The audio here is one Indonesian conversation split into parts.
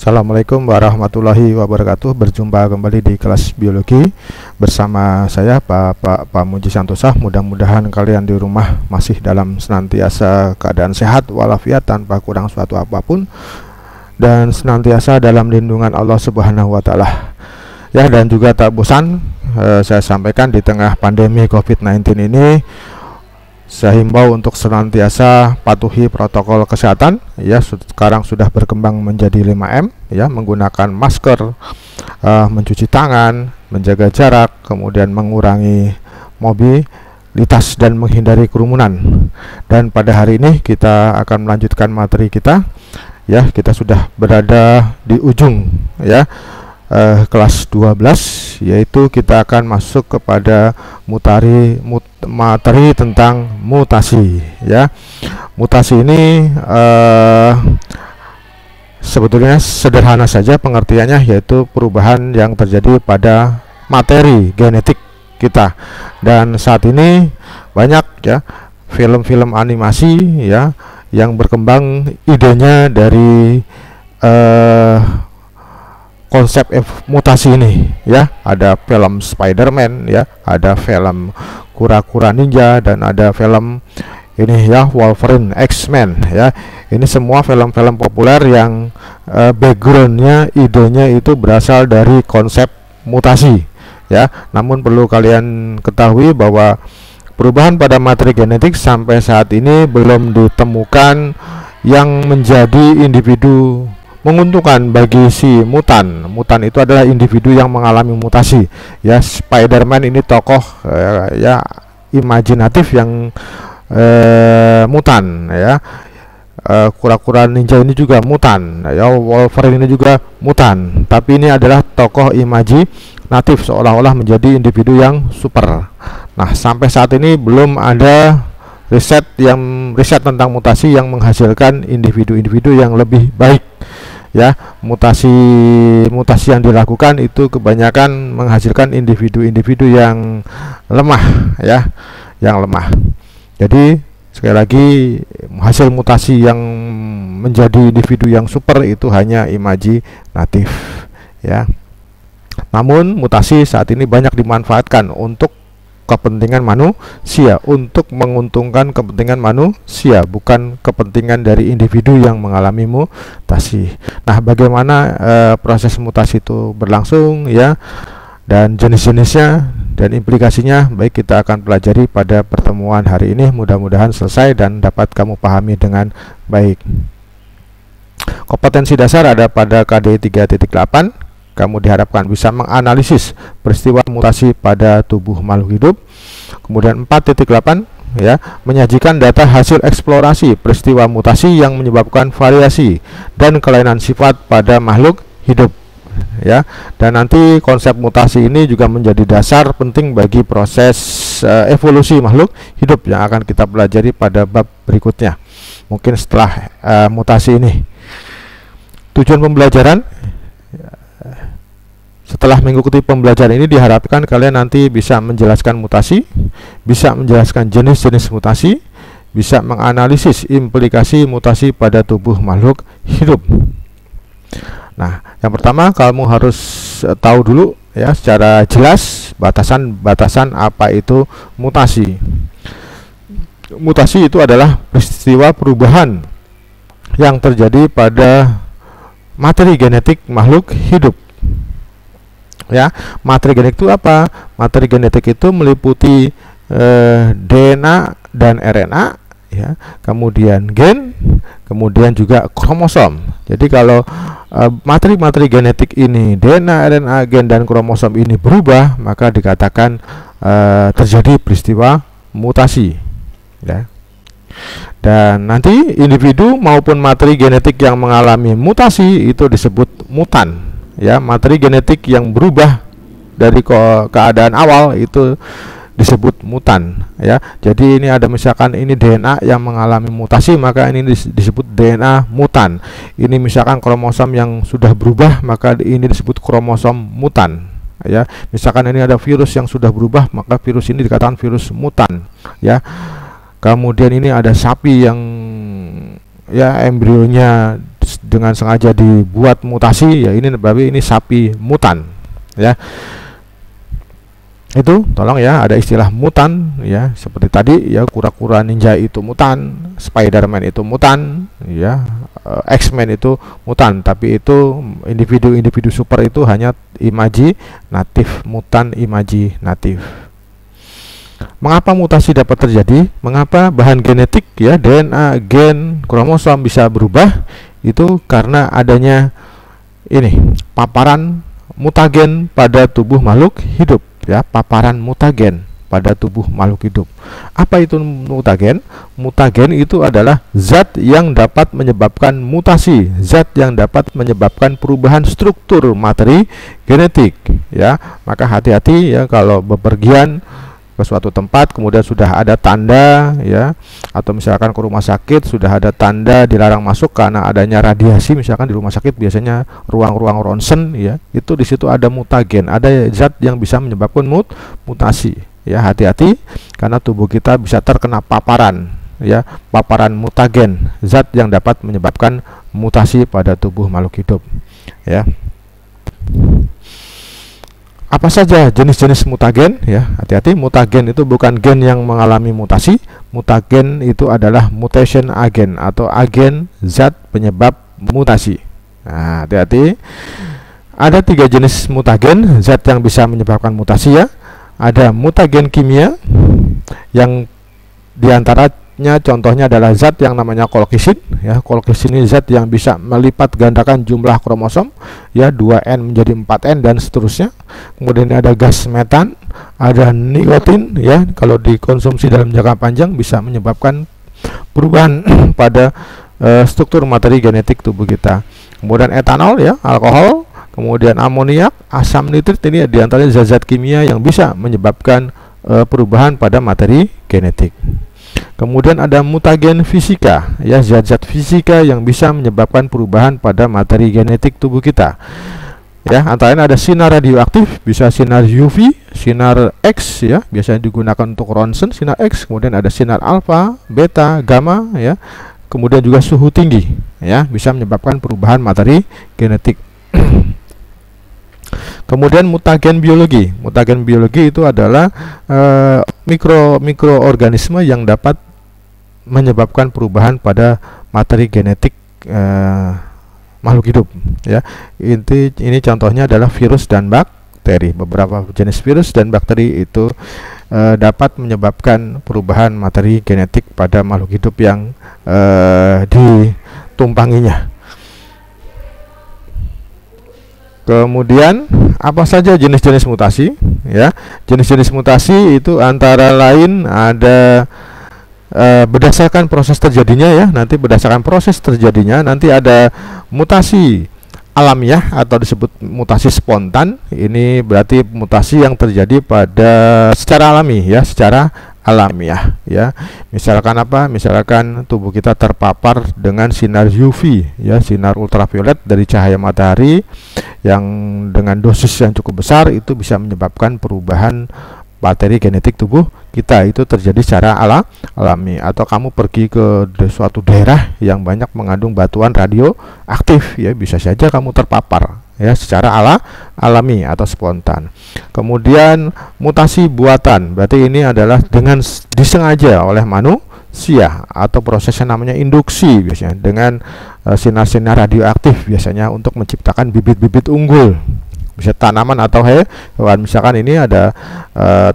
Assalamualaikum warahmatullahi wabarakatuh. Berjumpa kembali di kelas biologi bersama saya Pak Muji Santosa. Mudah-mudahan kalian di rumah masih dalam senantiasa keadaan sehat walafiat tanpa kurang suatu apapun dan senantiasa dalam lindungan Allah Subhanahu wa taala. Ya, dan juga tak bosan saya sampaikan di tengah pandemi COVID-19 ini, saya himbau untuk senantiasa patuhi protokol kesehatan. Ya, sekarang sudah berkembang menjadi 5M, ya, menggunakan masker, mencuci tangan, menjaga jarak, kemudian mengurangi mobilitas dan menghindari kerumunan. Dan pada hari ini kita akan melanjutkan materi kita. Ya, kita sudah berada di ujung, ya, kelas 12, yaitu kita akan masuk kepada materi tentang mutasi. Ya, mutasi ini sebetulnya sederhana saja pengertiannya, yaitu perubahan yang terjadi pada materi genetik kita. Dan saat ini banyak, ya, film-film animasi, ya, yang berkembang idenya dari konsep mutasi ini, ya. Ada film Spider-Man, ya, ada film Kura-Kura Ninja, dan ada film ini, ya, Wolverine, X-Men, ya. Ini semua film-film populer yang backgroundnya, idenya itu berasal dari konsep mutasi, ya. Namun perlu kalian ketahui bahwa perubahan pada materi genetik sampai saat ini belum ditemukan yang menjadi individu menguntungkan bagi si mutan. Mutan itu adalah individu yang mengalami mutasi. Ya, Spider-Man ini tokoh ya imajinatif yang mutan, ya. Kura-kura ninja ini juga mutan, ya. Wolverine ini juga mutan. Tapi ini adalah tokoh imajinatif, seolah-olah menjadi individu yang super. Nah, sampai saat ini belum ada riset tentang mutasi yang menghasilkan individu-individu yang lebih baik. Ya, mutasi yang dilakukan itu kebanyakan menghasilkan individu-individu yang lemah, ya, yang lemah. Jadi sekali lagi, hasil mutasi yang menjadi individu yang super itu hanya imajinatif, ya. Namun mutasi saat ini banyak dimanfaatkan untuk kepentingan manusia, untuk menguntungkan kepentingan manusia, bukan kepentingan dari individu yang mengalami mutasi. Nah, bagaimana proses mutasi itu berlangsung, ya, dan jenis-jenisnya dan implikasinya, baik, kita akan pelajari pada pertemuan hari ini. Mudah-mudahan selesai dan dapat kamu pahami dengan baik. Kompetensi dasar ada pada KD 3.8. Kamu diharapkan bisa menganalisis peristiwa mutasi pada tubuh makhluk hidup. Kemudian 4.8, ya, menyajikan data hasil eksplorasi peristiwa mutasi yang menyebabkan variasi dan kelainan sifat pada makhluk hidup, ya. Dan nanti konsep mutasi ini juga menjadi dasar penting bagi proses evolusi makhluk hidup yang akan kita pelajari pada bab berikutnya, mungkin setelah mutasi ini. Tujuan pembelajaran, setelah mengikuti pembelajaran ini diharapkan kalian nanti bisa menjelaskan mutasi, bisa menjelaskan jenis-jenis mutasi, bisa menganalisis implikasi mutasi pada tubuh makhluk hidup. Nah, yang pertama kamu harus tahu dulu, ya, secara jelas batasan-batasan apa itu mutasi. Mutasi itu adalah peristiwa perubahan yang terjadi pada materi genetik makhluk hidup. Ya, materi genetik itu apa? Materi genetik itu meliputi DNA dan RNA, ya, kemudian gen, kemudian juga kromosom. Jadi kalau materi-materi genetik ini, DNA, RNA, gen, dan kromosom ini berubah, maka dikatakan terjadi peristiwa mutasi, ya. Dan nanti individu maupun materi genetik yang mengalami mutasi itu disebut mutan. Ya, materi genetik yang berubah dari keadaan awal itu disebut mutan, ya. Jadi ini ada, misalkan ini DNA yang mengalami mutasi, maka ini disebut DNA mutan. Ini misalkan kromosom yang sudah berubah, maka ini disebut kromosom mutan, ya. Misalkan ini ada virus yang sudah berubah, maka virus ini dikatakan virus mutan, ya. Kemudian ini ada sapi yang, ya, embrionya dengan sengaja dibuat mutasi, ya ini berarti ini sapi mutan ya. Itu tolong ya, ada istilah mutan ya, seperti tadi ya, kura-kura ninja itu mutan, Spider-Man itu mutan ya, X-Men itu mutan, tapi itu individu-individu super itu hanya imajinatif, mutan imajinatif. Mengapa mutasi dapat terjadi? Mengapa bahan genetik ya, DNA, gen, kromosom bisa berubah? Itu karena adanya ini paparan mutagen pada tubuh makhluk hidup ya, paparan mutagen pada tubuh makhluk hidup. Apa itu mutagen? Mutagen itu adalah zat yang dapat menyebabkan mutasi, zat yang dapat menyebabkan perubahan struktur materi genetik ya. Maka hati-hati ya kalau bepergian ke suatu tempat kemudian sudah ada tanda ya, atau misalkan ke rumah sakit sudah ada tanda dilarang masuk karena adanya radiasi, misalkan di rumah sakit biasanya ruang-ruang ronsen ya, itu di situ ada mutagen, ada zat yang bisa menyebabkan mutasi ya. Hati-hati karena tubuh kita bisa terkena paparan ya, paparan mutagen, zat yang dapat menyebabkan mutasi pada tubuh makhluk hidup ya. Apa saja jenis-jenis mutagen ya? Hati-hati, mutagen itu bukan gen yang mengalami mutasi. Mutagen itu adalah mutation agent atau agen zat penyebab mutasi. Nah, hati-hati. Ada 3 jenis mutagen zat yang bisa menyebabkan mutasi ya. Ada mutagen kimia yang diantaranya contohnya adalah zat yang namanya colchicine ya. Colchicine ini zat yang bisa melipat gandakan jumlah kromosom ya, 2N menjadi 4N dan seterusnya. Kemudian ada gas metan, ada nikotin ya, kalau dikonsumsi dalam jangka panjang bisa menyebabkan perubahan pada struktur materi genetik tubuh kita. Kemudian etanol ya, alkohol, kemudian amoniak, asam nitrit, ini diantaranya zat-zat kimia yang bisa menyebabkan perubahan pada materi genetik. Kemudian ada mutagen fisika ya, zat-zat fisika yang bisa menyebabkan perubahan pada materi genetik tubuh kita ya. Antara lain ada sinar radioaktif, bisa sinar UV, sinar X ya, biasanya digunakan untuk ronsen, sinar X. Kemudian ada sinar alfa, beta, gamma ya. Kemudian juga suhu tinggi ya, bisa menyebabkan perubahan materi genetik. Kemudian mutagen biologi. Mutagen biologi itu adalah mikroorganisme yang dapat menyebabkan perubahan pada materi genetik makhluk hidup ya. Ini contohnya adalah virus dan bakteri. Beberapa jenis virus dan bakteri itu dapat menyebabkan perubahan materi genetik pada makhluk hidup yang ditumpanginya. Kemudian apa saja jenis-jenis mutasi ya? Jenis-jenis mutasi itu antara lain ada berdasarkan proses terjadinya ya. Nanti berdasarkan proses terjadinya nanti ada mutasi alamiah atau disebut mutasi spontan. Ini berarti mutasi yang terjadi pada secara alami ya, secara alamiah ya. Misalkan apa? Misalkan tubuh kita terpapar dengan sinar UV ya, sinar ultraviolet dari cahaya matahari yang dengan dosis yang cukup besar, itu bisa menyebabkan perubahan materi genetik tubuh kita, itu terjadi secara alami. Atau kamu pergi ke suatu daerah yang banyak mengandung batuan radioaktif ya, bisa saja kamu terpapar ya secara alami atau spontan. Kemudian mutasi buatan, berarti ini adalah dengan disengaja oleh manusia atau prosesnya namanya induksi, biasanya dengan sinar-sinar radioaktif, biasanya untuk menciptakan bibit-bibit unggul, bisa tanaman atau hewan. Misalkan ini ada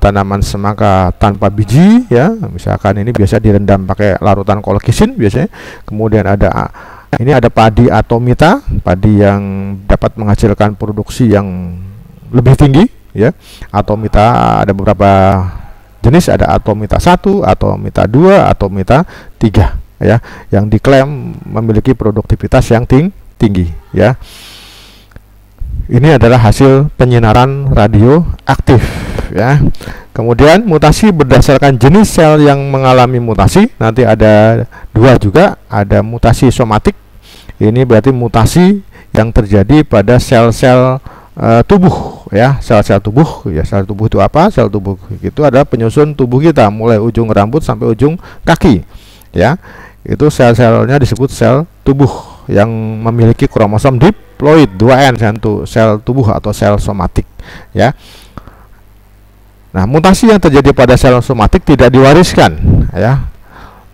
tanaman semangka tanpa biji ya, misalkan ini biasa direndam pakai larutan colchicine biasanya. Kemudian ini ada padi atomita, padi yang dapat menghasilkan produksi yang lebih tinggi ya. Atomita ada beberapa jenis, ada atomita 1, atomita 2, atomita 3 ya, yang diklaim memiliki produktivitas yang tinggi ya. Ini adalah hasil penyinaran radioaktif ya. Kemudian mutasi berdasarkan jenis sel yang mengalami mutasi, nanti ada 2 juga, ada mutasi somatik. Ini berarti mutasi yang terjadi pada sel-sel tubuh ya, sel-sel tubuh ya. Sel tubuh itu apa? Sel tubuh itu adalah penyusun tubuh kita, mulai ujung rambut sampai ujung kaki ya. Itu sel-selnya disebut sel tubuh yang memiliki kromosom diploid 2N sel tubuh atau sel somatik ya. Nah, mutasi yang terjadi pada sel somatik tidak diwariskan ya.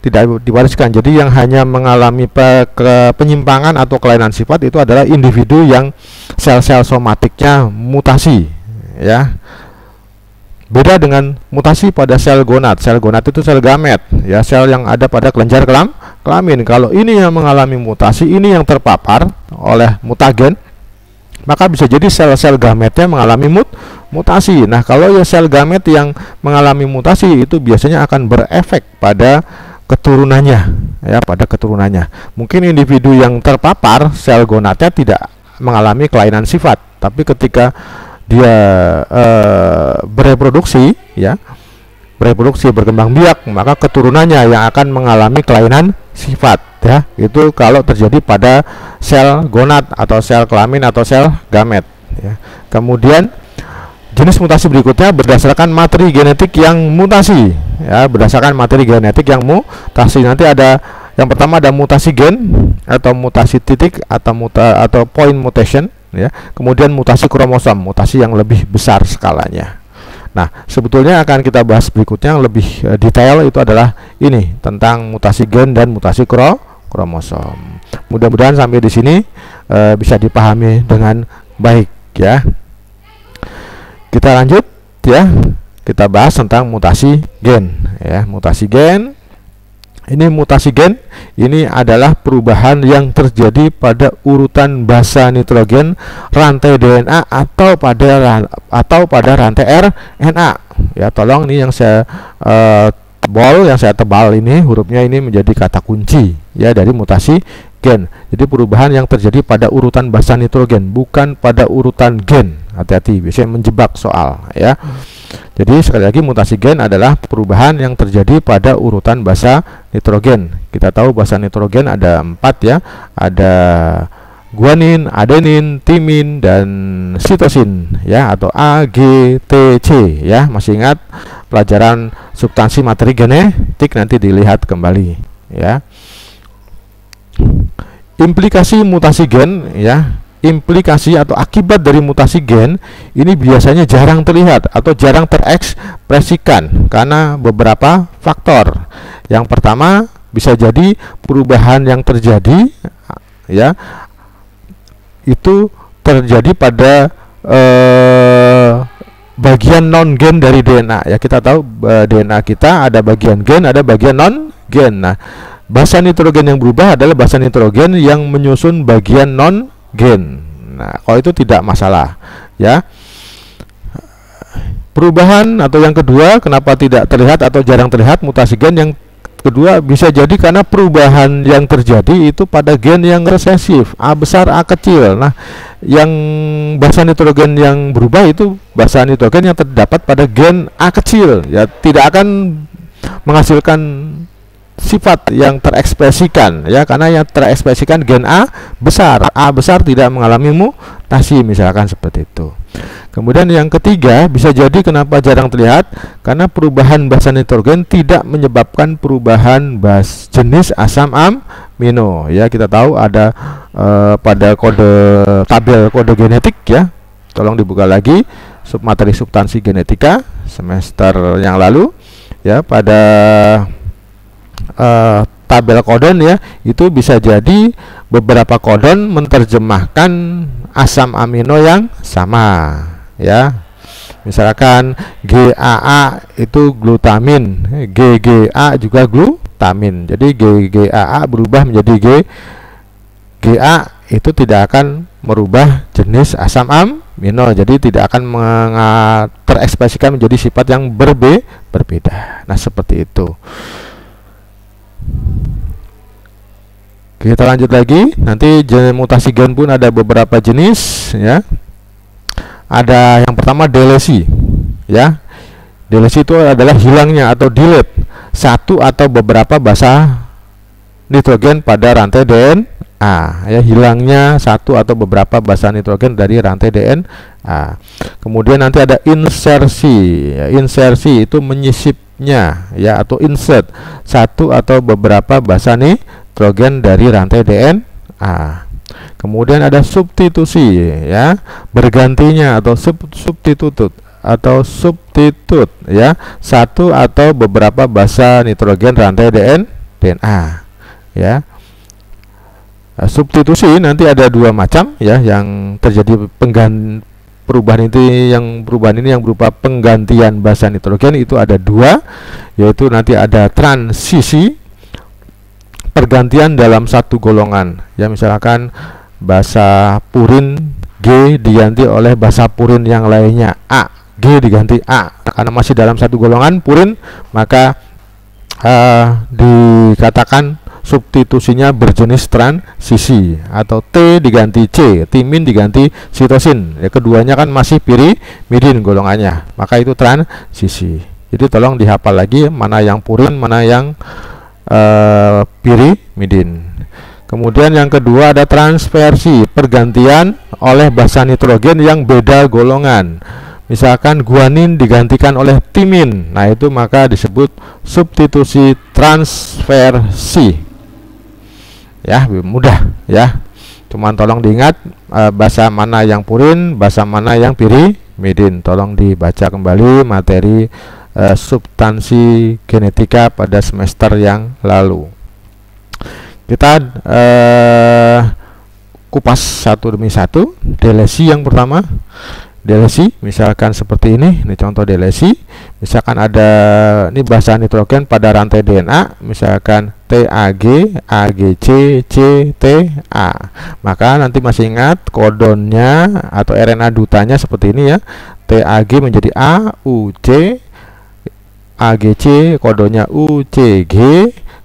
Tidak diwariskan. Jadi yang hanya mengalami penyimpangan atau kelainan sifat itu adalah individu yang sel-sel somatiknya mutasi ya. Beda dengan mutasi pada sel gonad. Sel gonad itu sel gamet, ya, sel yang ada pada kelenjar kelamin. Kalau ini yang mengalami mutasi, ini yang terpapar oleh mutagen, maka bisa jadi sel-sel gametnya mengalami mutasi. Nah, kalau ya sel gamet yang mengalami mutasi itu biasanya akan berefek pada keturunannya, ya, pada keturunannya. Mungkin individu yang terpapar sel gonadnya tidak mengalami kelainan sifat, tapi ketika dia bereproduksi, ya, bereproduksi, berkembang biak, maka keturunannya yang akan mengalami kelainan sifat, ya. Itu kalau terjadi pada sel gonad atau sel kelamin atau sel gamet, ya. Kemudian jenis mutasi berikutnya berdasarkan materi genetik yang mutasi, ya, berdasarkan materi genetik yang mutasi. Nanti ada yang pertama ada mutasi gen atau mutasi titik atau point mutation, ya. Kemudian mutasi kromosom, mutasi yang lebih besar skalanya. Nah, sebetulnya akan kita bahas berikutnya yang lebih detail itu adalah ini tentang mutasi gen dan mutasi kromosom. Mudah-mudahan sampai di sini bisa dipahami dengan baik, ya. Kita lanjut, ya. Kita bahas tentang mutasi gen, ya. Mutasi gen. Ini mutasi gen, ini adalah perubahan yang terjadi pada urutan basa nitrogen rantai DNA atau pada rantai RNA. Ya, tolong ini yang saya tebal ini hurufnya ini menjadi kata kunci, ya, dari mutasi gen. Jadi perubahan yang terjadi pada urutan basa nitrogen, bukan pada urutan gen. Hati-hati, biasanya menjebak soal, ya. Jadi sekali lagi mutasi gen adalah perubahan yang terjadi pada urutan basa nitrogen. Kita tahu basa nitrogen ada 4, ya. Ada guanin, adenin, timin, dan sitosin, ya, atau A, G, T, C, ya. Masih ingat pelajaran substansi materi genetik, nanti dilihat kembali, ya. Implikasi mutasi gen, ya. Implikasi atau akibat dari mutasi gen ini biasanya jarang terlihat atau jarang terekspresikan karena beberapa faktor. Yang pertama bisa jadi perubahan yang terjadi, ya, itu terjadi pada bagian non gen dari DNA, ya. Kita tahu DNA kita ada bagian gen, ada bagian non gen. Nah, basa nitrogen yang berubah adalah basa nitrogen yang menyusun bagian non gen. Nah, kalau itu tidak masalah, ya. Perubahan atau yang kedua, kenapa tidak terlihat atau jarang terlihat mutasi gen yang kedua bisa jadi karena perubahan yang terjadi itu pada gen yang resesif, A besar A kecil. Nah, yang basa nitrogen yang berubah itu basa nitrogen yang terdapat pada gen A kecil, ya, tidak akan menghasilkan sifat yang terekspresikan, ya, karena yang terekspresikan gen A besar tidak mengalami mutasi, misalkan seperti itu. Kemudian yang ketiga bisa jadi kenapa jarang terlihat karena perubahan basa nitrogen tidak menyebabkan perubahan jenis asam amino, ya. Kita tahu ada pada tabel kode genetik, ya. Tolong dibuka lagi materi substansi genetika semester yang lalu, ya, pada tabel kodon, ya, itu bisa jadi beberapa kodon menerjemahkan asam amino yang sama, ya. Misalkan GAA itu glutamin, GGA juga glutamin. Jadi GGAA berubah menjadi GA itu tidak akan merubah jenis asam amino, jadi tidak akan terekspresikan menjadi sifat yang berbeda. Nah, seperti itu. Kita lanjut lagi. Nanti mutasi gen pun ada beberapa jenis, ya. Ada yang pertama delesi, ya. Delesi itu adalah hilangnya atau delete satu atau beberapa basa nitrogen pada rantai DNA, ya, hilangnya satu atau beberapa basa nitrogen dari rantai DNA. Kemudian nanti ada insersi, ya. Insersi itu menyisipnya, ya, atau insert satu atau beberapa basa nitrogen dari rantai DNA. A. Kemudian ada substitusi, ya, bergantinya atau substitut ya, satu atau beberapa basa nitrogen rantai DNA, ya. Substitusi nanti ada dua macam, ya, yang terjadi perubahan ini yang berupa penggantian basa nitrogen itu ada dua, yaitu nanti ada transisi, pergantian dalam satu golongan, ya, misalkan basa purin G diganti oleh basa purin yang lainnya A, G diganti A, karena masih dalam satu golongan purin, maka dikatakan substitusinya berjenis transisi. Atau T diganti C, timin diganti sitosin, ya, keduanya kan masih pirimidin golongannya, maka itu transisi. Jadi tolong dihafal lagi mana yang purin, mana yang pirimidin. Kemudian yang kedua ada transversi, pergantian oleh basa nitrogen yang beda golongan. Misalkan guanin digantikan oleh timin, nah itu maka disebut substitusi transversi. Ya, mudah, ya. Cuman tolong diingat basa mana yang purin, basa mana yang pirimidin. Tolong dibaca kembali materi substansi genetika pada semester yang lalu. Kita kupas satu demi satu. Delesi yang pertama, delesi misalkan seperti ini contoh delesi. Misalkan ada ini basa nitrogen pada rantai DNA, misalkan TAG, AGC, CTA. Maka nanti masih ingat kodonnya atau RNA dutanya seperti ini, ya. TAG menjadi AUC, AGC kodonnya UCG,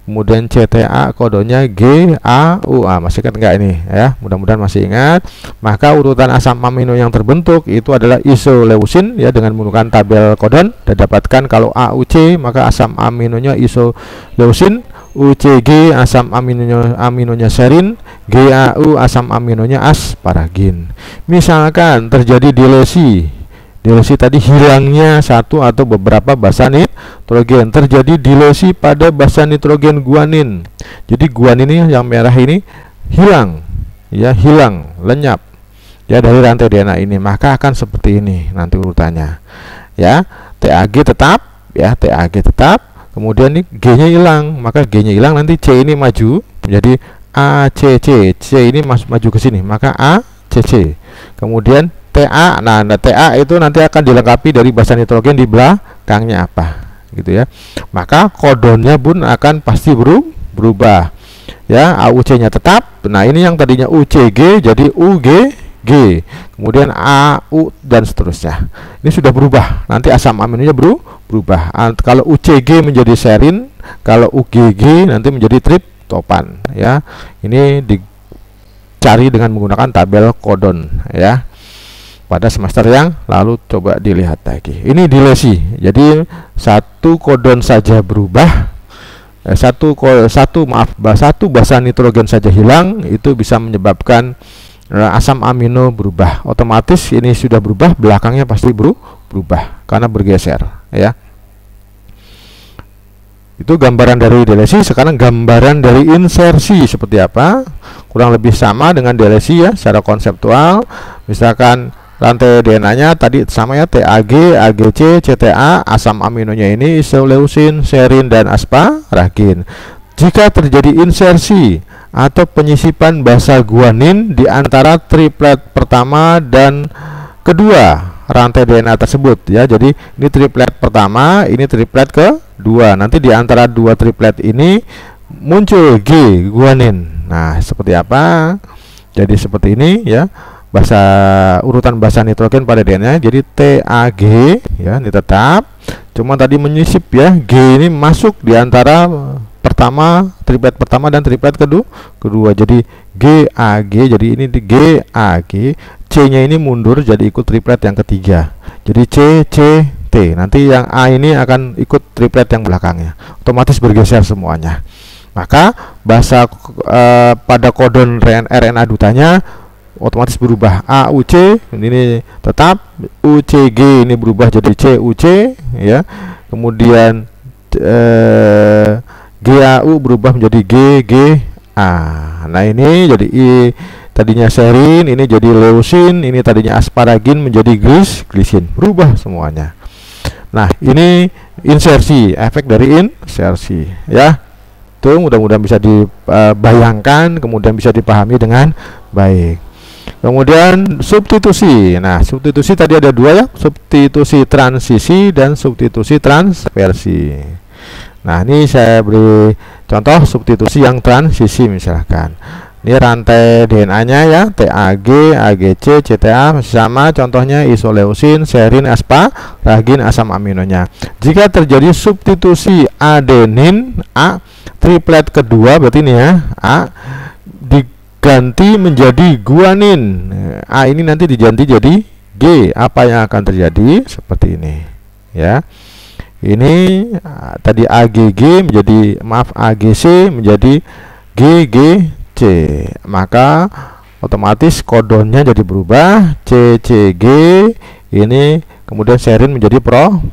kemudian CTA kodonnya GAUA. Masih ingat enggak ini, ya? Mudah-mudahan masih ingat. Maka urutan asam amino yang terbentuk itu adalah isoleusin, ya, dengan menggunakan tabel kodon dan dapatkan kalau AUC maka asam aminonya isoleusin, UCG asam aminonya serin, GAU asam aminonya asparagin. Misalkan terjadi dilesi tadi hilangnya satu atau beberapa basa nitrogen, terjadi dilesi pada basa nitrogen guanin. Jadi guanin ini yang merah ini hilang, ya, lenyap, ya, dari rantai DNA ini, maka akan seperti ini nanti urutannya, ya. TAG tetap, ya, TAG tetap. Kemudian nih G-nya hilang, maka G-nya hilang, nanti C ini maju menjadi ACC, C ini maju ke sini, maka ACC. Kemudian TA, nah TA itu nanti akan dilengkapi dari basa nitrogen di belakangnya apa, gitu, ya. Maka kodonnya pun akan pasti berubah, ya. AUC-nya tetap. Nah ini yang tadinya UCG jadi UGG, kemudian AU dan seterusnya. Ini sudah berubah. Nanti asam aminonya berubah. Kalau UCG menjadi serin, kalau UGG nanti menjadi triptopan, ya. Ini dicari dengan menggunakan tabel kodon, ya. Pada semester yang lalu coba dilihat lagi. Ini dilesi. Jadi satu kodon saja berubah, satu basa nitrogen saja hilang, itu bisa menyebabkan asam amino berubah. Otomatis ini sudah berubah, belakangnya pasti berubah karena bergeser, ya. Itu gambaran dari delesi. Sekarang gambaran dari insersi seperti apa? Kurang lebih sama dengan delesi, ya, secara konseptual. Misalkan rantai DNA-nya tadi sama, ya, TAG, AGC, CTA, asam aminonya ini isoleusin, serin, dan asparagin. Jika terjadi insersi atau penyisipan basa guanin di antara triplet pertama dan kedua rantai DNA tersebut, ya. Jadi ini triplet pertama, ini triplet kedua. Nanti di antara dua triplet ini muncul G guanin. Nah, seperti apa? Jadi seperti ini, ya. Urutan basa nitrogen pada DNA. Jadi TAG, ya, ini tetap. Cuma tadi menyisip, ya. G ini masuk di antara triplet pertama dan triplet kedua. Jadi GAG, jadi ini di GAG. C-nya ini mundur jadi ikut triplet yang ketiga. Jadi CCT. Nanti yang A ini akan ikut triplet yang belakangnya. Otomatis bergeser semuanya. Maka pada kodon RNA dutanya otomatis berubah. AUC ini tetap, UCG ini berubah jadi CUC, ya. Kemudian GAU berubah menjadi Nah ini jadi tadinya serin, ini jadi leusin, ini tadinya asparagin menjadi glisin, berubah semuanya. Nah ini insersi, efek dari insersi ya. Itu mudah-mudahan bisa dibayangkan, kemudian bisa dipahami dengan baik. Kemudian substitusi. Nah substitusi tadi ada dua ya, substitusi transisi dan substitusi transversi. Nah ini saya beri contoh substitusi yang transisi. Misalkan ini rantai DNA-nya ya, TAG, AGC, CTA sama contohnya isoleusin, serin, asparagin, asam aminonya. Jika terjadi substitusi adenin A, triplet kedua berarti ini ya, A diganti menjadi guanin. A ini nanti diganti jadi G. Apa yang akan terjadi? Seperti ini ya. Ini tadi AGG menjadi AGC menjadi GGC. Maka otomatis kodonnya jadi berubah, CCG ini kemudian serin menjadi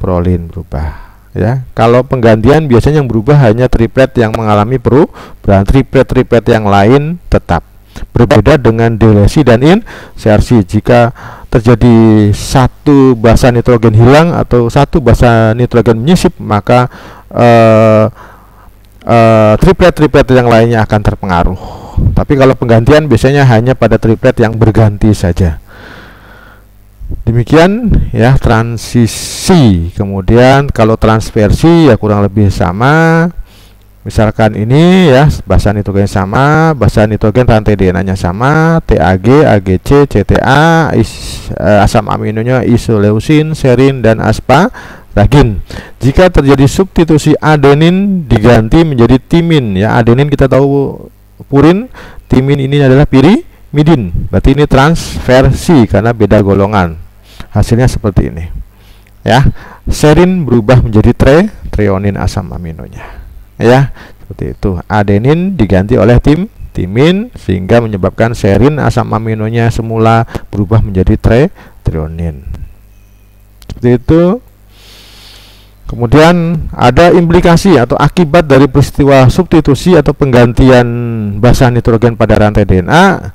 prolin berubah ya. Kalau penggantian biasanya yang berubah hanya triplet yang mengalami perubahan, triplet yang lain tetap. Berbeda dengan delesi dan insersi. Jika terjadi satu basa nitrogen hilang atau satu basa nitrogen menyisip, maka triplet-triplet yang lainnya akan terpengaruh. Tapi kalau penggantian biasanya hanya pada triplet yang berganti saja. Demikian ya transisi. Kemudian kalau transversi ya kurang lebih sama. Misalkan ini ya basa nitrogen sama, basa nitrogen rantai DNA-nya sama, TAG, AGC, CTA, asam aminonya isoleusin, serin dan asparagin. Jika terjadi substitusi adenin diganti menjadi timin ya. Adenin kita tahu purin, timin ini adalah pirimidin. Berarti ini transversi karena beda golongan. Hasilnya seperti ini. Ya. Serin berubah menjadi treonin asam aminonya. Ya, seperti itu. Adenin diganti oleh timin sehingga menyebabkan serin asam aminonya semula berubah menjadi treonin. Seperti itu. Kemudian ada implikasi atau akibat dari peristiwa substitusi atau penggantian basa nitrogen pada rantai DNA.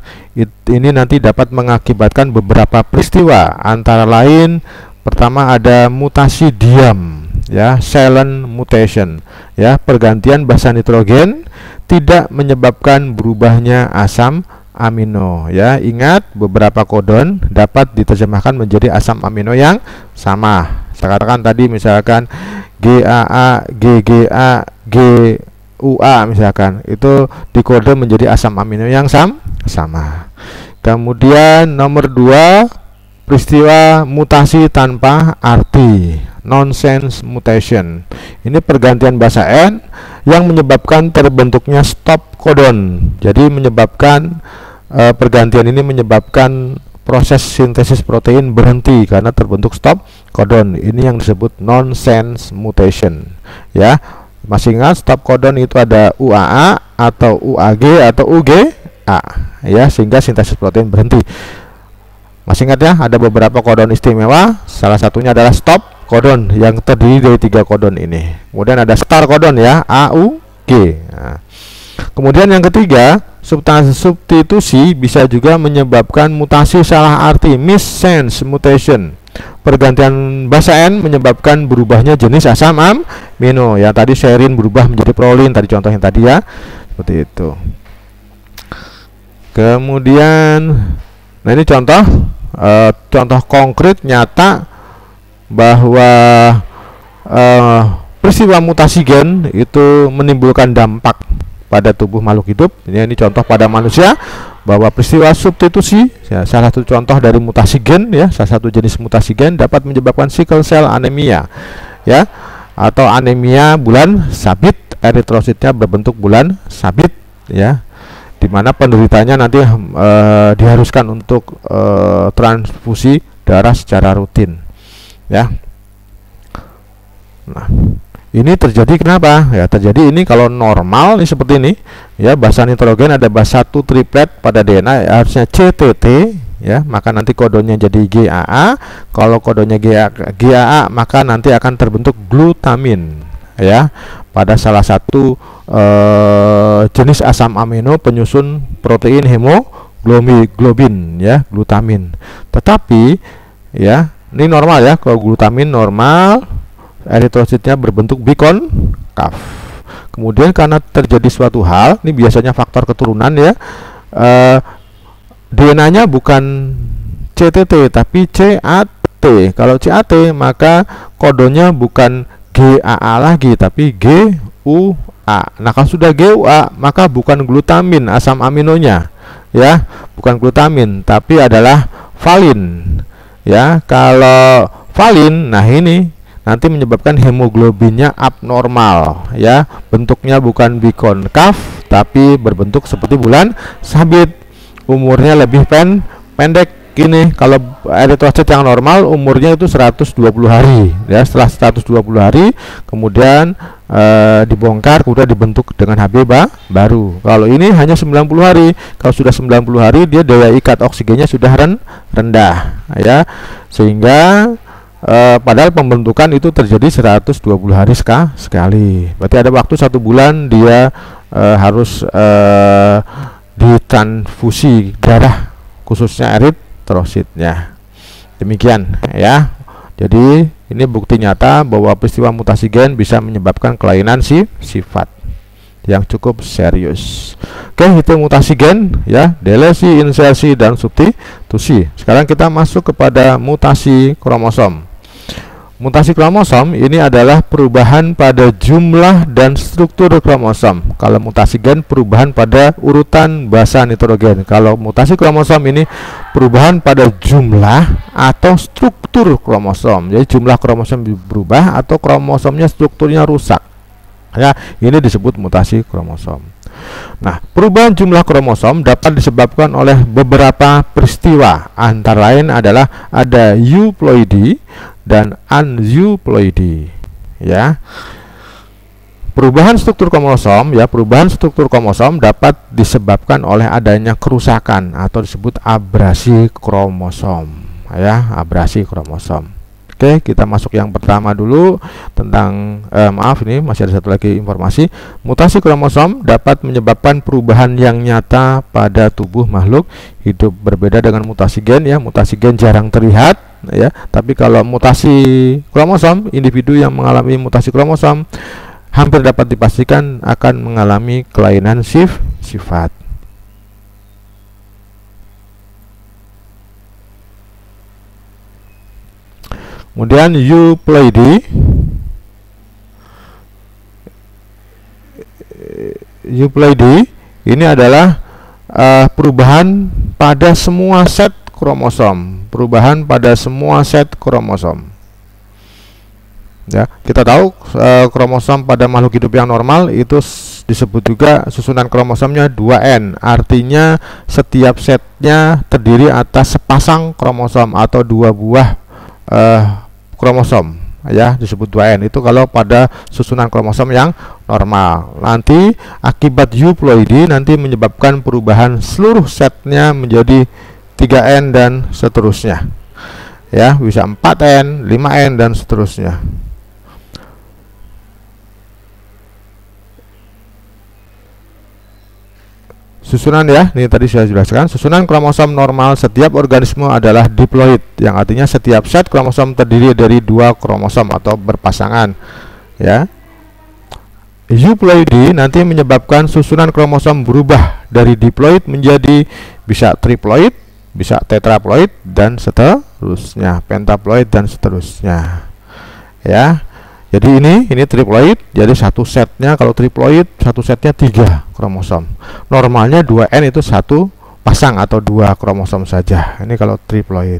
Ini nanti dapat mengakibatkan beberapa peristiwa, antara lain pertama ada mutasi diam ya, silent mutation ya, pergantian basa nitrogen tidak menyebabkan berubahnya asam amino ya. Ingat beberapa kodon dapat diterjemahkan menjadi asam amino yang sama. Saya katakan tadi misalkan GAA, GGA, GUA misalkan itu dikode menjadi asam amino yang sama. Kemudian nomor 2 peristiwa mutasi tanpa arti, nonsense mutation. Ini pergantian basa N yang menyebabkan terbentuknya stop codon. Jadi menyebabkan pergantian ini menyebabkan proses sintesis protein berhenti karena terbentuk stop codon. Ini yang disebut nonsense mutation. Ya, masih ingat stop codon itu ada UAA atau UAG atau UGA ya, sehingga sintesis protein berhenti. Masih ingat ya, ada beberapa kodon istimewa, salah satunya adalah stop kodon yang terdiri dari 3 kodon ini. Kemudian ada start kodon ya, AUG. Nah, kemudian yang ketiga, substitusi bisa juga menyebabkan mutasi salah arti, missense mutation. Pergantian basa N menyebabkan berubahnya jenis asam amino. Ya tadi serin berubah menjadi prolin, tadi contoh yang tadi ya, seperti itu. Kemudian, nah ini contoh konkret nyata bahwa peristiwa mutasi gen itu menimbulkan dampak pada tubuh makhluk hidup. Ini contoh pada manusia bahwa peristiwa substitusi ya, salah satu contoh dari mutasi gen ya, salah satu jenis mutasi gen dapat menyebabkan sickle cell anemia ya, atau anemia bulan sabit, eritrositnya berbentuk bulan sabit ya, di mana penderitanya nanti diharuskan untuk transfusi darah secara rutin ya. Nah, ini terjadi kenapa? Ya terjadi ini kalau normal nih seperti ini ya, basa nitrogen ada basa 1 triplet pada DNA ya, harusnya CTT ya, maka nanti kodonnya jadi GAA. Kalau kodonnya GAA maka nanti akan terbentuk glutamin ya pada salah satu jenis asam amino penyusun protein hemoglobin ya, glutamin. Tetapi ya, ini normal ya, kalau glutamin normal, eritrositnya berbentuk bikonkaf. Kemudian karena terjadi suatu hal, ini biasanya faktor keturunan ya, DNA-nya bukan CTT tapi CAT. Kalau CAT maka kodenya bukan GAA lagi tapi GUA. Nah, kalau sudah GUA maka bukan glutamin asam aminonya ya, bukan glutamin tapi adalah valin ya. Kalau valin, nah ini nanti menyebabkan hemoglobinnya abnormal ya, bentuknya bukan bikonkaf tapi berbentuk seperti bulan sabit, umurnya lebih pendek. Gini, kalau eritrosit yang normal umurnya itu 120 hari ya. Setelah 120 hari kemudian dibongkar, kemudian dibentuk dengan HB baru. Kalau ini hanya 90 hari. Kalau sudah 90 hari dia daya ikat oksigennya sudah rendah ya, sehingga padahal pembentukan itu terjadi 120 hari sekali. Berarti ada waktu 1 bulan dia harus ditransfusi darah, khususnya eritrositnya. Demikian ya. Jadi ini bukti nyata bahwa peristiwa mutasi gen bisa menyebabkan kelainan sifat yang cukup serius. Oke, itu mutasi gen ya, delesi, insersi, dan substitusi. Sekarang kita masuk kepada mutasi kromosom. Mutasi kromosom ini adalah perubahan pada jumlah dan struktur kromosom. Kalau mutasi gen perubahan pada urutan basa nitrogen. Kalau mutasi kromosom ini perubahan pada jumlah atau struktur kromosom. Jadi jumlah kromosom berubah atau kromosomnya strukturnya rusak. Ya, ini disebut mutasi kromosom. Nah, perubahan jumlah kromosom dapat disebabkan oleh beberapa peristiwa. Antara lain adalah ada euploidy dan aneuploidy ya. Perubahan struktur kromosom ya, perubahan struktur kromosom dapat disebabkan oleh adanya kerusakan atau disebut abrasi kromosom ya, abrasi kromosom. Oke, kita masuk yang pertama dulu tentang maaf, ini masih ada satu lagi informasi. Mutasi kromosom dapat menyebabkan perubahan yang nyata pada tubuh makhluk hidup, berbeda dengan mutasi gen ya. Mutasi gen jarang terlihat ya, tapi kalau mutasi kromosom, individu yang mengalami mutasi kromosom hampir dapat dipastikan akan mengalami kelainan sifat. Kemudian euploidy ini adalah perubahan pada semua set kromosom, perubahan pada semua set kromosom. Ya, kita tahu kromosom pada makhluk hidup yang normal itu disebut juga susunan kromosomnya 2N. Artinya setiap setnya terdiri atas sepasang kromosom atau 2 buah kromosom ya, disebut 2N. Itu kalau pada susunan kromosom yang normal. Nanti akibat euploidy nanti menyebabkan perubahan seluruh setnya menjadi 3N dan seterusnya ya, bisa 4N, 5N dan seterusnya. Susunan ya, ini tadi sudah jelaskan. Susunan kromosom normal setiap organisme adalah diploid, yang artinya setiap set kromosom terdiri dari 2 kromosom atau berpasangan ya. Euploidy nanti menyebabkan susunan kromosom berubah dari diploid menjadi bisa triploid, bisa tetraploid dan seterusnya, pentaploid dan seterusnya ya. Jadi ini triploid, jadi satu setnya, kalau triploid satu setnya 3 kromosom. Normalnya 2N itu satu pasang atau 2 kromosom saja. Ini kalau triploid.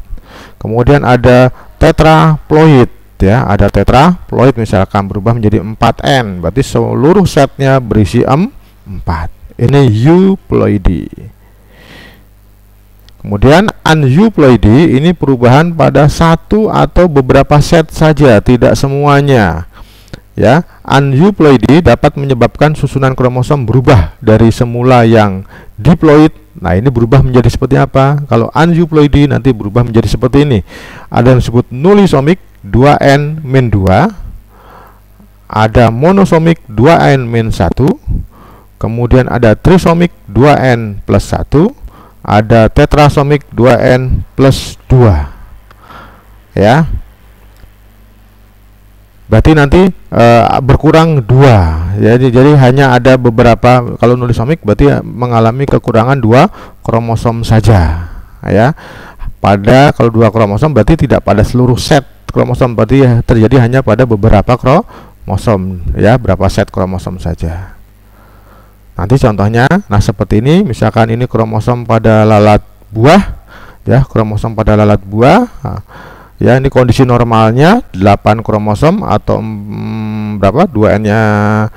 Kemudian ada tetraploid ya, ada tetraploid misalkan berubah menjadi 4N, berarti seluruh setnya berisi 4. Ini euploidy. Kemudian aneuploidy ini perubahan pada satu atau beberapa set saja, tidak semuanya. Ya, aneuploidy dapat menyebabkan susunan kromosom berubah dari semula yang diploid. Nah, ini berubah menjadi seperti apa? Kalau aneuploidy nanti berubah menjadi seperti ini. Ada yang disebut nulisomik 2N-2, ada monosomik 2N-1, kemudian ada trisomik 2N plus 1, ada tetrasomik 2N plus 2 ya. Berarti nanti berkurang 2 ya. Jadi hanya ada beberapa, kalau nulisomik berarti mengalami kekurangan 2 kromosom saja ya. Kalau 2 kromosom berarti tidak pada seluruh set kromosom, berarti terjadi hanya pada beberapa kromosom ya, berapa set kromosom saja. Nanti contohnya, nah seperti ini, misalkan ini kromosom pada lalat buah ya, kromosom pada lalat buah. Nah, ya, ini kondisi normalnya 8 kromosom atau berapa? 2N-nya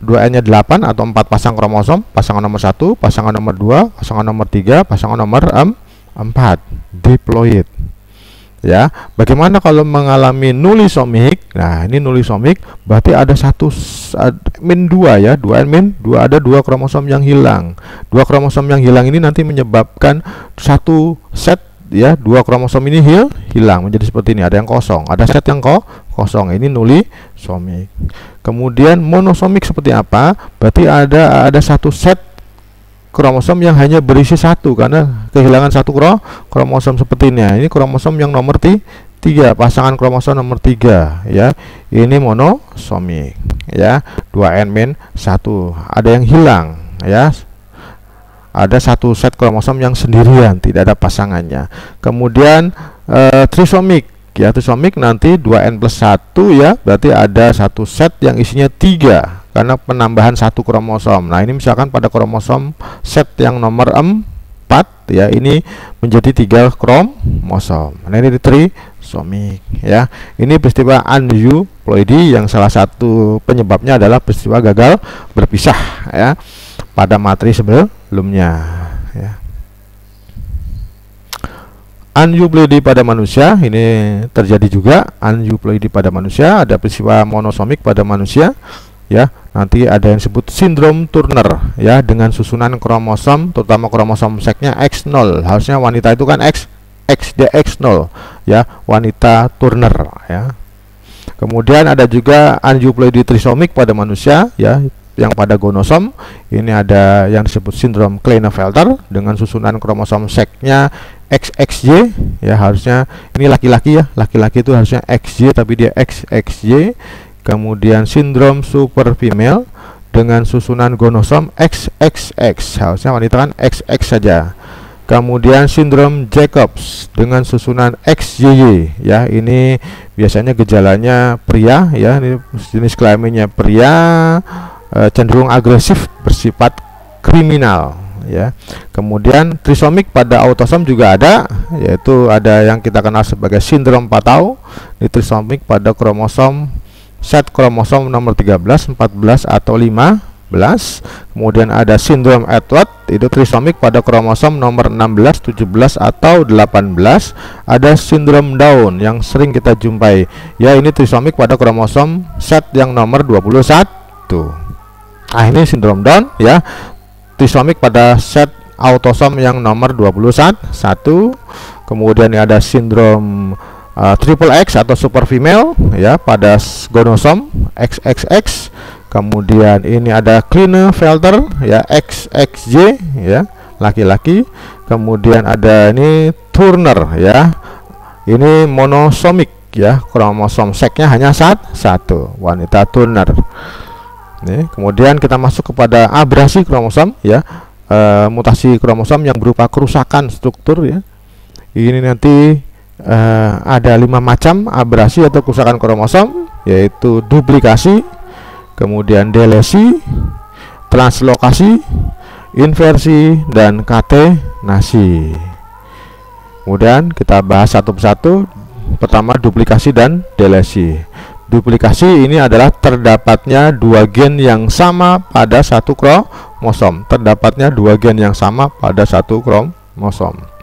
8 atau 4 pasang kromosom, pasangan nomor 1, pasangan nomor 2, pasangan nomor 3, pasangan nomor 4, diploid. Ya, bagaimana kalau mengalami nulisomik? Nah, ini nulisomik berarti ada min 2 ya, 2N min 2, ada 2 kromosom yang hilang. 2 kromosom yang hilang ini nanti menyebabkan satu set ya, 2 kromosom ini hilang menjadi seperti ini, ada yang kosong, ada set yang kosong. Ini nulisomik. Kemudian monosomik seperti apa? Berarti ada satu set kromosom yang hanya berisi 1 karena kehilangan 1 kromosom seperti ini. Ini kromosom yang nomor 3, pasangan kromosom nomor 3 ya. Ini monosomik ya, 2N min 1, ada yang hilang ya. Ada satu set kromosom yang sendirian, tidak ada pasangannya. Kemudian trisomik ya, trisomik nanti 2N plus 1 ya, berarti ada satu set yang isinya 3 karena penambahan 1 kromosom. Nah, ini misalkan pada kromosom set yang nomor 4 ya, ini menjadi 3 kromosom. Nah, ini trisomik ya. Ini peristiwa aneuploidi yang salah satu penyebabnya adalah peristiwa gagal berpisah ya pada materi sebelumnya ya. Aneuploidi pada manusia ini terjadi juga. Aneuploidi pada manusia, ada peristiwa monosomik pada manusia ya. Nanti ada yang disebut sindrom Turner ya, dengan susunan kromosom, terutama kromosom seksnya X0. Harusnya wanita itu kan X0 ya, wanita Turner ya. Kemudian ada juga aneuploidi trisomik pada manusia ya, yang pada gonosom. Ini ada yang disebut sindrom Klinefelter dengan susunan kromosom seksnya XXY ya, harusnya ini laki-laki ya, laki-laki itu harusnya XY tapi dia XXY. Kemudian sindrom super female dengan susunan gonosom XXX, harusnya wanita kan XX saja. Kemudian sindrom Jacobs dengan susunan XYY ya, ini biasanya gejalanya pria ya, ini jenis kelaminnya pria, cenderung agresif, bersifat kriminal ya. Kemudian trisomik pada autosom juga ada, yaitu ada yang kita kenal sebagai sindrom Patau. Ini trisomik pada kromosom set kromosom nomor 13, 14 atau 15. Kemudian ada sindrom Edward, itu trisomik pada kromosom nomor 16, 17 atau 18. Ada sindrom Down yang sering kita jumpai ya, ini trisomik pada kromosom set yang nomor 21. Nah, ini sindrom Down ya, trisomik pada set autosom yang nomor 21. Kemudian ada sindrom triple X atau super female ya, pada gonosom XXX. Kemudian ini ada Klinefelter ya, XXY ya, laki-laki. Kemudian ada ini Turner ya, ini monosomik ya, kromosom seksnya hanya 1, wanita Turner. Nih, kemudian kita masuk kepada abrasi kromosom ya, mutasi kromosom yang berupa kerusakan struktur ya. Ini nanti ada 5 macam abrasi atau kerusakan kromosom, yaitu duplikasi, kemudian delesi, translokasi, inversi, dan katenasi. Kemudian kita bahas satu persatu. Pertama, duplikasi dan delesi. Duplikasi ini adalah terdapatnya 2 gen yang sama pada 1 kromosom. Terdapatnya 2 gen yang sama pada 1 kromosom.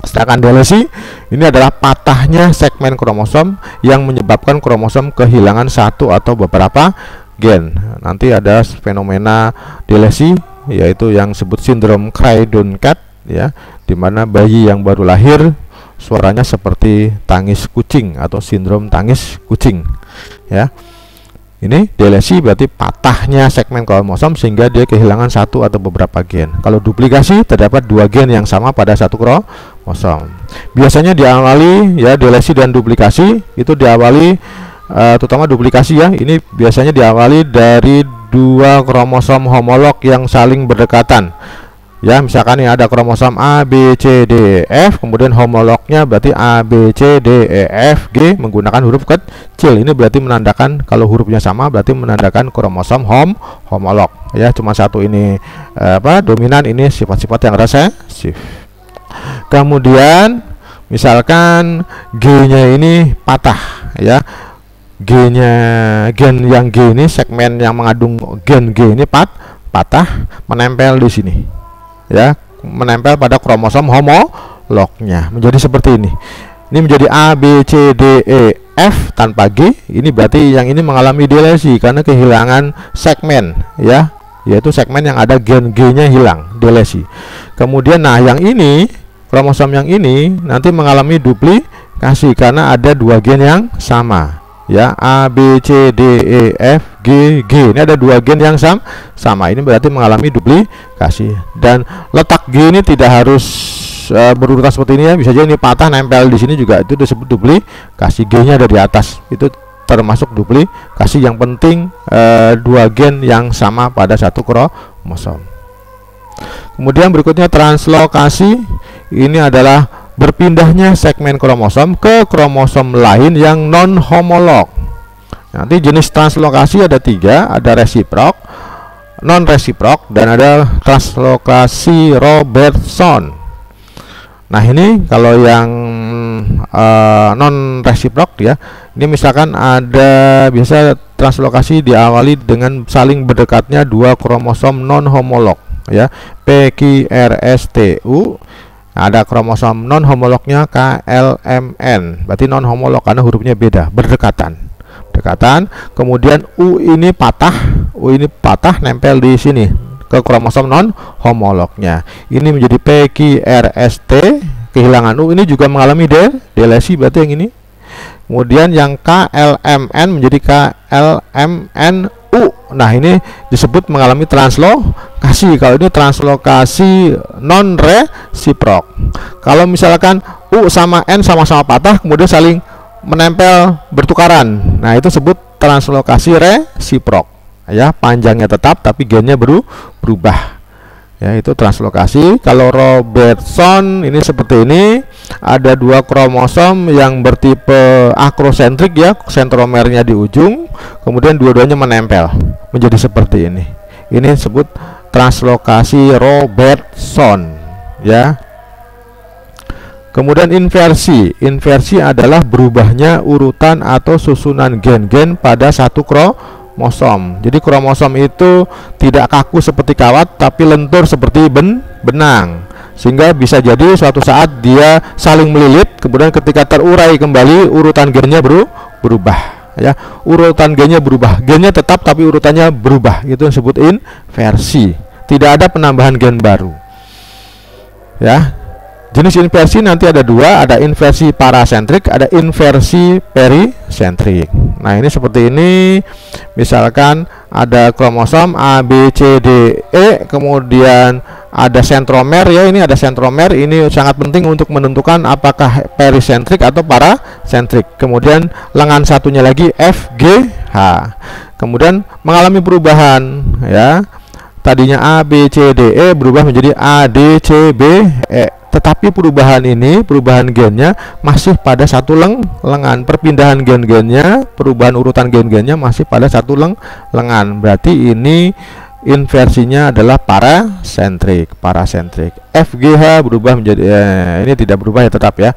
Sedangkan delesi ini adalah patahnya segmen kromosom yang menyebabkan kromosom kehilangan 1 atau beberapa gen. Nanti ada fenomena delesi, yaitu yang disebut sindrom Cray-Duncat ya, di mana bayi yang baru lahir suaranya seperti tangis kucing atau sindrom tangis kucing ya. Ini delesi berarti patahnya segmen kromosom sehingga dia kehilangan satu atau beberapa gen. Kalau duplikasi terdapat dua gen yang sama pada satu kromosom. Biasanya diawali ya delesi dan duplikasi itu diawali terutama duplikasi ya. Ini biasanya diawali dari dua kromosom homolog yang saling berdekatan. Ya, misalkan ini ada kromosom A, B, C, D, E, F, kemudian homolognya berarti A, B, C, D, E, F, G menggunakan huruf kecil. Ini berarti menandakan kalau hurufnya sama berarti menandakan kromosom homolog. Ya, cuma satu ini dominan, ini sifat-sifat yang resesif. Kemudian misalkan G-nya ini patah ya. Gen yang G ini segmen yang mengandung gen G ini patah menempel di sini. Ya, menempel pada kromosom homolognya menjadi seperti ini. Ini menjadi A, B, C, D, E, F tanpa G. Ini berarti yang ini mengalami delesi karena kehilangan segmen ya, yaitu segmen yang ada gen G-nya hilang, delesi. Kemudian nah yang ini kromosom yang ini nanti mengalami duplikasi karena ada dua gen yang sama. Ya, A, B, C, D, E, F, G, G. Ini ada dua gen yang sama. Ini berarti mengalami duplikasi. Dan letak G ini tidak harus berurutan seperti ini ya. Bisa jadi ini patah nempel di sini juga itu disebut duplikasi. G-nya ada di atas. Itu termasuk duplikasi. Yang penting dua gen yang sama pada satu kromosom. Kemudian berikutnya translokasi. Ini adalah berpindahnya segmen kromosom ke kromosom lain yang non homolog. Nanti jenis translokasi ada tiga, ada resiprok, non resiprok, dan ada translokasi Robertson. Nah ini kalau yang non resiprok ya, ini misalkan ada biasa translokasi diawali dengan saling berdekatnya dua kromosom non homolog ya, PQRSTU. Ada kromosom non homolognya KLMN, berarti non homolog karena hurufnya beda, berdekatan. Kemudian U ini patah nempel di sini ke kromosom non homolognya. Ini menjadi PQRST, kehilangan U, ini juga mengalami delesi berarti yang ini. Kemudian yang KLMN menjadi KLMNU. Nah ini disebut mengalami translokasi. Kalau ini translokasi non resiprok. Kalau misalkan U sama N sama-sama patah kemudian saling menempel bertukaran, nah itu disebut translokasi resiprok ya, panjangnya tetap tapi gennya berubah ya, itu translokasi. Kalau Robertson ini seperti ini, ada dua kromosom yang bertipe akrosentrik ya, sentromernya di ujung, kemudian dua-duanya menempel menjadi seperti ini. Ini disebut translokasi Robertson ya. Kemudian inversi adalah berubahnya urutan atau susunan gen-gen pada satu kromosom. Jadi kromosom itu tidak kaku seperti kawat tapi lentur seperti benang, sehingga bisa jadi suatu saat dia saling melilit, kemudian ketika terurai kembali urutan gennya berubah ya, urutan gennya berubah, gennya tetap tapi urutannya berubah, itu disebut inversi. Tidak ada penambahan gen baru ya. Jenis inversi nanti ada dua, ada inversi parasentrik, ada inversi perisentrik. Nah ini seperti ini, misalkan ada kromosom A, B, C, D, E, kemudian ada sentromer ya, ini ada sentromer, ini sangat penting untuk menentukan apakah perisentrik atau parasentrik. Kemudian lengan satunya lagi F, G, H. Kemudian mengalami perubahan ya, tadinya A, B, C, D, E berubah menjadi A, D, C, B, E. Tetapi perubahan gennya masih pada satu lengan. Perpindahan gen-gennya, perubahan urutan gen-gennya masih pada satu lengan. Berarti ini inversinya adalah parasentrik. FGH berubah menjadi ini tidak berubah ya, tetap ya.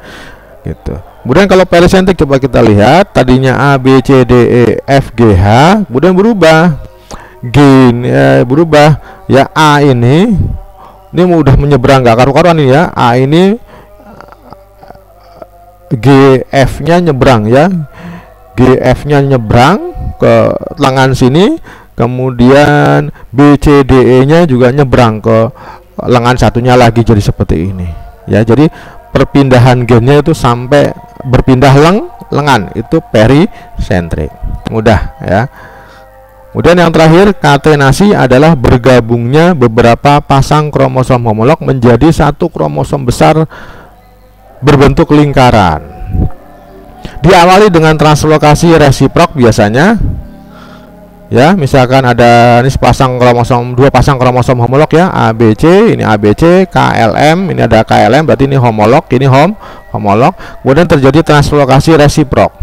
Gitu. Kemudian kalau perisentrik coba kita lihat, tadinya A, B, C, D, E, F, G, H, kemudian berubah. Berubah ya, A ini udah menyeberang gak karu-karuan ini ya, A ini GF-nya nyebrang ya, GF-nya nyebrang ke lengan sini, kemudian BCDE-nya juga nyebrang ke lengan satunya lagi, jadi seperti ini ya. Jadi perpindahan gennya itu sampai berpindah lengan, itu perisentrik. Mudah ya. Kemudian yang terakhir, katenasi adalah bergabungnya beberapa pasang kromosom homolog menjadi satu kromosom besar berbentuk lingkaran. Diawali dengan translokasi resiprok biasanya. Ya, misalkan ada ini sepasang kromosom, dua pasang kromosom homolog ya, ABC, ini ABC, KLM, ini ada KLM, berarti ini homolog, ini homolog. Kemudian terjadi translokasi resiprok.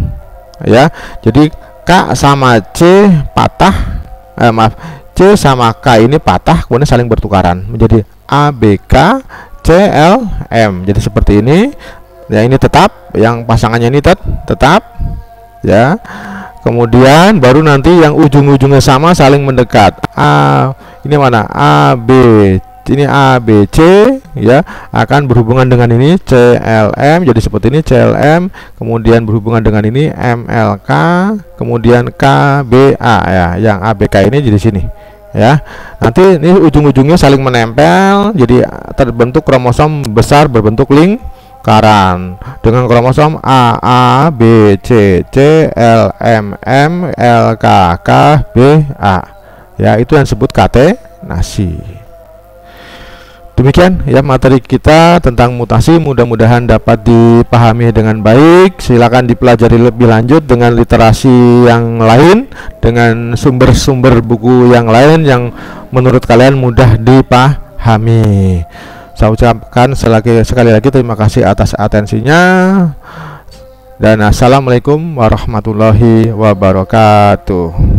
Ya, jadi K sama C patah, C sama K ini patah, kemudian saling bertukaran menjadi ABK CLM. Jadi seperti ini. Ya, ini tetap, yang pasangannya ini tetap, ya. Kemudian baru nanti yang ujung-ujungnya sama saling mendekat. Ini mana? Ini ABC ya, akan berhubungan dengan ini CLM, jadi seperti ini CLM, kemudian berhubungan dengan ini MLK, kemudian KBA ya, yang ABK ini jadi sini ya. Nanti ini ujung-ujungnya saling menempel, jadi terbentuk kromosom besar berbentuk lingkaran dengan kromosom A B C C L M M L K K B A ya, itu yang disebut katenasi. Demikian ya materi kita tentang mutasi, mudah-mudahan dapat dipahami dengan baik. Silakan dipelajari lebih lanjut dengan literasi yang lain, dengan sumber-sumber buku yang lain yang menurut kalian mudah dipahami. Saya ucapkan sekali lagi terima kasih atas atensinya, dan assalamualaikum warahmatullahi wabarakatuh.